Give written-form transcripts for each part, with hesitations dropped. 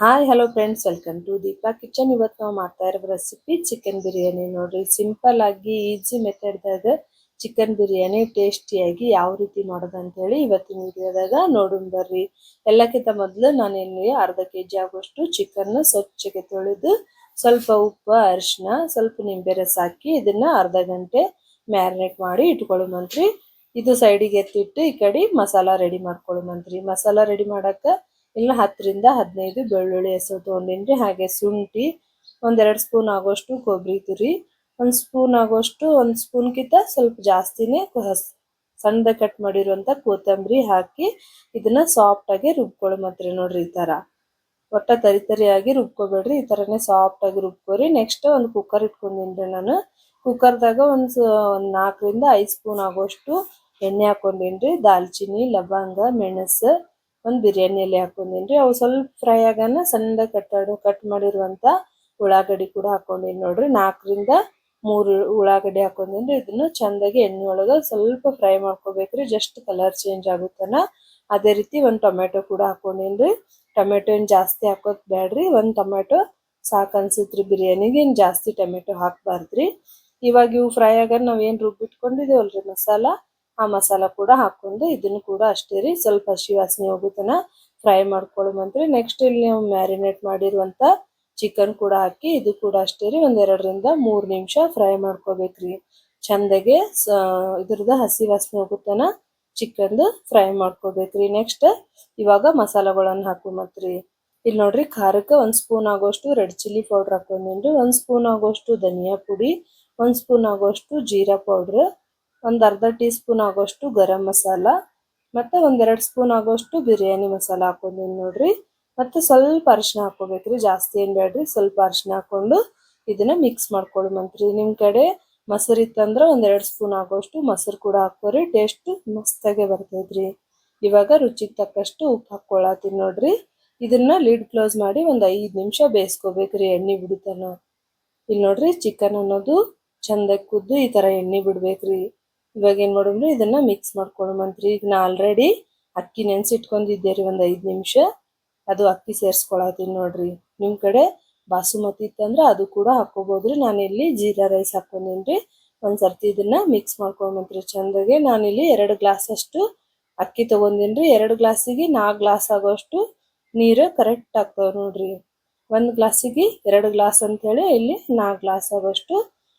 Hi hello friends, welcome to Deepa kitchen. ಇವತ್ತು ನಾವು ಮಾಡ್ತಾ ಇರೋ ರೆಸಿಪಿ ಚಿಕನ್ ಬಿರಿಯಾನಿ. ನೋಡ್ರಿ, ಸಿಂಪಲ್ ಆಗಿ ಈಸಿ ಮೆಥಡ್ದಾಗ ಚಿಕನ್ ಬಿರಿಯಾನಿ ಟೇಸ್ಟಿಯಾಗಿ ಯಾವ ರೀತಿ ಮಾಡೋದು ಅಂತ ಹೇಳಿ ಇವತ್ತಿನ ವಿಡಿಯೋದಾಗ ನೋಡೋಣ ಬರ್ರಿ. ಎಲ್ಲಕ್ಕಿಂತ ಮೊದಲು ನಾನು ಇಲ್ಲಿ ಅರ್ಧ ಕೆಜಿ ಆಗುವಷ್ಟು ಚಿಕನ್ ಸ್ವಚ್ಛಗೆ ತೊಳೆದು ಸ್ವಲ್ಪ ಉಪ್ಪು, ಅರಿಶಿನ, ಸ್ವಲ್ಪ ನಿಂಬೆ ರಸ ಹಾಕಿ ಇದನ್ನ ಅರ್ಧ ಗಂಟೆ ಮ್ಯಾರಿನೇಟ್ ಮಾಡಿ ಇಟ್ಕೊಳ್ಳುವಂತ್ರಿ. ಇದು ಸೈಡಿಗೆ ಎತ್ತಿಟ್ಟು ಈ ಕಡೆ ಮಸಾಲಾ ರೆಡಿ ಮಾಡ್ಕೊಳ್ಳುವಂತ್ರಿ. ಮಸಾಲಾ ರೆಡಿ ಮಾಡಕ್ಕೆ ಇಲ್ಲ 10ರಿಂದ 15 ಬೆಳ್ಳುಳ್ಳಿ ಹೆಸರು ತೊಗೊಂಡಿನ್ರಿ. ಹಾಗೆ ಶುಂಠಿ, ಒಂದೆರಡು ಸ್ಪೂನ್ ಆಗೋಷ್ಟು ಕೊಬ್ಬರಿ ತುರಿ, ಒಂದು ಸ್ಪೂನ್ ಆಗೋಷ್ಟು, ಒಂದು ಸ್ಪೂನ್ಗಿಂತ ಸ್ವಲ್ಪ ಜಾಸ್ತಿನೇ ಸಣ್ಣದ ಕಟ್ ಮಾಡಿರುವಂಥ ಕೊತ್ತಂಬರಿ ಹಾಕಿ ಇದನ್ನ ಸಾಫ್ಟ್ ಆಗಿ ರುಬ್ಕೊಳ್ಳುವಂತ್ರಿ. ನೋಡ್ರಿ, ಈ ತರ ಒಟ್ಟ ತರಿಯಾಗಿ ರುಬ್ಕೋಬೇಡ್ರಿ, ಈ ತರನೇ ಸಾಫ್ಟ್ ಆಗಿ ರುಬ್ಕೋರಿ. ನೆಕ್ಸ್ಟ್ ಒಂದು ಕುಕ್ಕರ್ ಇಟ್ಕೊಂಡಿನ್ರಿ. ನಾನು ಕುಕ್ಕರ್ದಾಗ ಒಂದು 4ರಿಂದ 5 ಸ್ಪೂನ್ ಆಗೋಷ್ಟು ಎಣ್ಣೆ ಹಾಕೊಂಡಿನ್ರಿ. ದಾಲ್ಚಿನ್ನಿ, ಲವಂಗ, ಮೆಣಸು, ಒಂದು ಬಿರಿಯಾನಿ ಎಲೆ ಹಾಕೊಂಡಿನ್ರಿ. ಅವು ಸ್ವಲ್ಪ ಫ್ರೈ ಆಗಾನ ಸಣ್ಣದಾಗಿ ಕಟ್ ಮಾಡಿರುವಂತ ಉಳ್ಳಾಗಡ್ಡಿ ಕೂಡ ಹಾಕೊಂಡಿನಿ. ನೋಡ್ರಿ, 4ರಿಂದ 3 ಉಳ್ಳಾಗಡ್ಡಿ ಹಾಕೊಂಡಿನ್ರಿ. ಇದನ್ನು ಚಂದಾಗಿ ಎಣ್ಣೆ ಒಳಗ ಸ್ವಲ್ಪ ಫ್ರೈ ಮಾಡ್ಕೋಬೇಕ್ರಿ, ಜಸ್ಟ್ ಕಲರ್ ಚೇಂಜ್ ಆಗುತ್ತನ. ಅದೇ ರೀತಿ ಒಂದು ಟೊಮೆಟೊ ಕೂಡ ಹಾಕೊಂಡಿನ್ರಿ. ಟೊಮೆಟೊ ಏನ್ ಜಾಸ್ತಿ ಹಾಕೋದ್ ಬೇಡ್ರಿ, ಒಂದು ಟೊಮೆಟೊ ಸಾಕು ಅನ್ಸುತ್ರಿ ಬಿರಿಯಾನಿಗೆ, ಏನ್ ಜಾಸ್ತಿ ಟೊಮೆಟೊ ಹಾಕ್ಬಾರ್ದ್ರಿ. ಇವಾಗ ಇವು ಫ್ರೈ ಆಗ ನಾವೇನ್ ರುಬ್ಬಿಟ್ಕೊಂಡಿದೇವಲ್ರಿ ಮಸಾಲ, ಆ ಮಸಾಲ ಕೂಡ ಹಾಕೊಂಡು ಇದನ್ನು ಕೂಡ ಅಷ್ಟೇ ರೀ ಸ್ವಲ್ಪ ಹಸಿ ವಾಸನೆ ಹೋಗುತ್ತನ ಫ್ರೈ ಮಾಡ್ಕೊಳ್ಳುವಂತ್ರಿ. ನೆಕ್ಸ್ಟ್ ಇಲ್ಲಿ ನಾವು ಮ್ಯಾರಿನೇಟ್ ಮಾಡಿರುವಂತ ಚಿಕನ್ ಕೂಡ ಹಾಕಿ ಇದು ಕೂಡ ಅಷ್ಟೇ ರೀ ಒಂದ್ 2ರಿಂದ 3 ನಿಮಿಷ ಫ್ರೈ ಮಾಡ್ಕೋಬೇಕ್ರಿ. ಚಂದಗೆ ಇದ್ರದ ಹಸಿ ವಾಸನೆ ಹೋಗುತ್ತನ ಚಿಕನ್ದು ಫ್ರೈ ಮಾಡ್ಕೋಬೇಕ್ರಿ. ನೆಕ್ಸ್ಟ್ ಇವಾಗ ಮಸಾಲಗಳನ್ನ ಹಾಕೊಂಬತ್ರಿ. ಇಲ್ಲಿ ನೋಡ್ರಿ, ಖಾರಕ್ಕೆ 1 ಸ್ಪೂನ್ ಆಗೋಷ್ಟು ರೆಡ್ ಚಿಲ್ಲಿ ಪೌಡರ್ ಹಾಕೊಂಡಿನ್ರಿ, 1 ಸ್ಪೂನ್ ಆಗೋಷ್ಟು ಧನಿಯಾ ಪುಡಿ, 1 ಸ್ಪೂನ್ ಆಗೋಷ್ಟು ಜೀರಾ ಪೌಡ್ರ್, ಒಂದು ಅರ್ಧ ಟೀ ಸ್ಪೂನ್ ಆಗೋಷ್ಟು ಗರಂ ಮಸಾಲ, ಮತ್ತೆ 1-2 ಸ್ಪೂನ್ ಆಗೋಷ್ಟು ಬಿರಿಯಾನಿ ಮಸಾಲ ಹಾಕೊಂಡಿನಿ. ನೋಡ್ರಿ, ಮತ್ತೆ ಸ್ವಲ್ಪ ಅರಿಶಿನ ಹಾಕೋಬೇಕ್ರಿ, ಜಾಸ್ತಿ ಏನ್ ಬೇಡ್ರಿ, ಸ್ವಲ್ಪ ಅರಿಶಿನ ಹಾಕೊಂಡು ಇದನ್ನ ಮಿಕ್ಸ್ ಮಾಡ್ಕೊಳ್ಳುವಂತ್ರಿ. ನಿಮ್ ಕಡೆ ಮೊಸರು ಇತ್ತಂದ್ರ 1-2 ಸ್ಪೂನ್ ಆಗೋಷ್ಟು ಮೊಸರು ಕೂಡ ಹಾಕೋರಿ, ಟೇಸ್ಟ್ ಮಸ್ತಾಗೆ ಬರ್ತೈತ್ರಿ. ಇವಾಗ ರುಚಿಗೆ ತಕ್ಕಷ್ಟು ಉಪ್ಪು ಹಾಕೊಳ್ಳತ್ತೀನಿ. ನೋಡ್ರಿ, ಇದನ್ನ ಲಿಡ್ ಕ್ಲೋಸ್ ಮಾಡಿ ಒಂದು 5 ನಿಮಿಷ ಬೇಯಿಸ್ಕೋಬೇಕ್ರಿ, ಎಣ್ಣೆ ಬಿಡುತ್ತನ. ಇಲ್ಲಿ ನೋಡ್ರಿ, ಚಿಕನ್ ಅನ್ನೋದು ಚಂದಾಗಿ ಕುದ್ದು ಈ ತರ ಎಣ್ಣೆ ಬಿಡ್ಬೇಕ್ರಿ. ಇವಾಗ ಏನ್ ಮಾಡೋಣ್ರಿ, ಇದನ್ನ ಮಿಕ್ಸ್ ಮಾಡ್ಕೊಳ್ಳುವಂತ್ರಿ. ಈಗ ನಾ ಆಲ್ರೆಡಿ ಅಕ್ಕಿ ನೆನ್ಸಿಟ್ಕೊಂಡಿದ್ದೆ ರೀ ಒಂದು 5 ನಿಮಿಷ, ಅದು ಅಕ್ಕಿ ಸೇರ್ಸ್ಕೊಳತೀನಿ. ನೋಡ್ರಿ, ನಿಮ್ ಕಡೆ ಬಾಸುಮತಿ ಇತ್ತಂದ್ರ ಅದು ಕೂಡ ಹಾಕೋಬಹುದ್ರಿ. ನಾನಿಲ್ಲಿ ಜೀರಾ ರೈಸ್ ಹಾಕೊಂಡಿನ್ರಿ. ಒಂದ್ಸರ್ತಿ ಇದನ್ನ ಮಿಕ್ಸ್ ಮಾಡ್ಕೊಂಬಂತ್ರಿ ಚಂದಾಗೆ. ನಾನಿಲ್ಲಿ 2 ಗ್ಲಾಸ್ ಅಷ್ಟು ಅಕ್ಕಿ ತಗೊಂಡಿನ್ರಿ. 2 ಗ್ಲಾಸಿಗೆ 4 ಗ್ಲಾಸ್ ಆಗೋಷ್ಟು ನೀರು ಕರೆಕ್ಟ್ ಆಗ್ತಾವ. ನೋಡ್ರಿ, 1 ಗ್ಲಾಸಿಗೆ 2 ಗ್ಲಾಸ್ ಅಂತ ಹೇಳಿ ಇಲ್ಲಿ 4 ಗ್ಲಾಸ್ ಆಗೋಷ್ಟು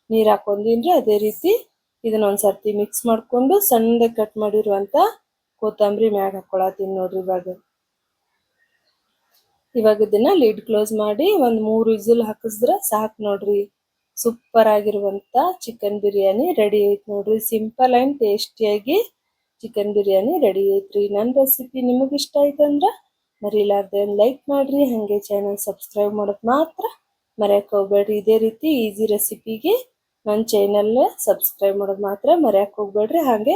ನೀರ್ ಹಾಕೊಂಡಿನ್ರಿ. ಅದೇ ರೀತಿ ಇದನ್ನ ಒಂದ್ಸರ್ತಿ ಮಿಕ್ಸ್ ಮಾಡ್ಕೊಂಡು ಸಣ್ಣದಾಗಿ ಕಟ್ ಮಾಡಿರುವಂತ ಕೊತ್ತಂಬರಿ ಮ್ಯಾಗ ಹಾಕೊಳತೀನಿ. ನೋಡ್ರಿ, ಇವಾಗ ಇದನ್ನ ಲಿಡ್ ಕ್ಲೋಸ್ ಮಾಡಿ ಒಂದ್ 3 ವಿಸಿಲ್ ಹಾಕಿಸಿದ್ರೆ ಸಾಕು. ನೋಡ್ರಿ, ಸೂಪರ್ ಆಗಿರುವಂತ ಚಿಕನ್ ಬಿರಿಯಾನಿ ರೆಡಿ ಐತ್. ನೋಡ್ರಿ, ಸಿಂಪಲ್ ಅಂಡ್ ಟೇಸ್ಟಿಯಾಗಿ ಚಿಕನ್ ಬಿರಿಯಾನಿ ರೆಡಿ ಐತ್ರಿ. ನನ್ನ ರೆಸಿಪಿ ನಿಮಗೆ ಇಷ್ಟ ಆಯ್ತಂದ್ರ ಮರಿಲಾರ್ದೆ ಲೈಕ್ ಮಾಡ್ರಿ, ಹಂಗೆ ಚಾನಲ್ ಸಬ್ಸ್ಕ್ರೈಬ್ ಮಾಡೋದು ಮಾತ್ರ ಮರೆಯಕ್ಕೆ ಹೋಗ್ಬೇಡ್ರಿ. ಇದೇ ರೀತಿ ಈಸಿ ರೆಸಿಪಿಗೆ ನನ್ನ ಚಾನಲ್ ಸಬ್ಸ್ಕ್ರೈಬ್ ಮಾಡೋದು ಮಾತ್ರ ಮರೆಯಕ್ಕೆ ಹೋಗ್ಬೇಡ್ರಿ, ಹಾಗೆ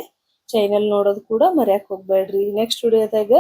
ಚಾನಲ್ ನೋಡೋದು ಕೂಡ ಮರೆಯಕ್ಕೆ ಹೋಗ್ಬೇಡ್ರಿ. ನೆಕ್ಸ್ಟ್ ವಿಡಿಯೋದಾಗ